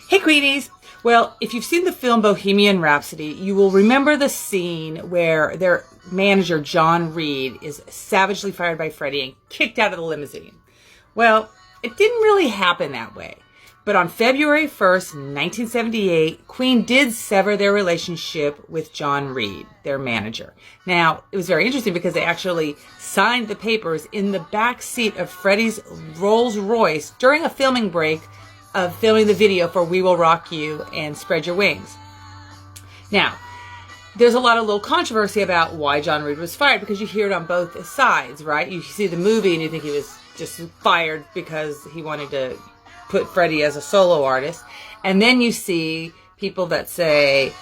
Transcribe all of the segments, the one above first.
Hey Queenies! Well, if you've seen the film Bohemian Rhapsody, you will remember the scene where their manager, John Reid, is savagely fired by Freddie and kicked out of the limousine. Well, it didn't really happen that way. But on February 1st, 1978, Queen did sever their relationship with John Reid, their manager. Now, it was very interesting because they actually signed the papers in the back seat of Freddie's Rolls Royce during a filming break of filming the video for We Will Rock You and Spread Your Wings. Now, there's a lot of little controversy about why John Reid was fired because you hear it on both sides, right? You see the movie and you think he was just fired because he wanted to put Freddie as a solo artist. And then you see people that say,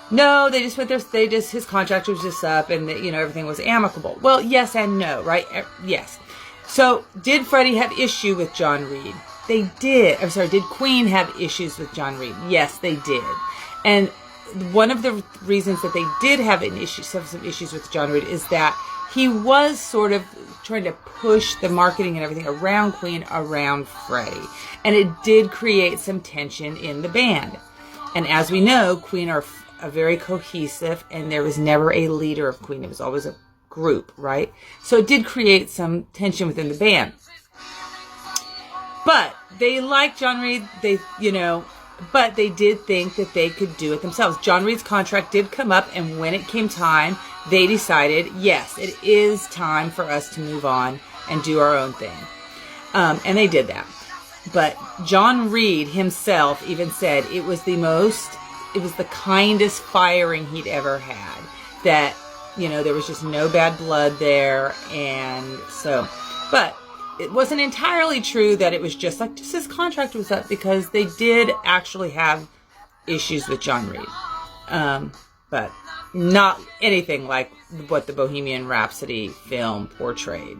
no, they just went there, his contract was just up and, everything was amicable. Well, yes and no, right? Yes. So, did Freddie have issue with John Reid? They did. I'm sorry, did Queen have issues with John Reid? Yes, they did. And one of the reasons that they did have some issues with John Reid is that he was sort of trying to push the marketing and everything around Queen, around Freddie. And it did create some tension in the band. And as we know, Queen are very cohesive, and there was never a leader of Queen. It was always a group, right? So it did create some tension within the band. But they liked John Reid, but they did think that they could do it themselves. John Reid's contract did come up, and when it came time, they decided, yes, it is time for us to move on and do our own thing. And they did that. But John Reid himself even said it was the kindest firing he'd ever had. That, there was just no bad blood there. And so, but it wasn't entirely true that it was just his contract was up, because they did actually have issues with John Reid. But not anything like what the Bohemian Rhapsody film portrayed.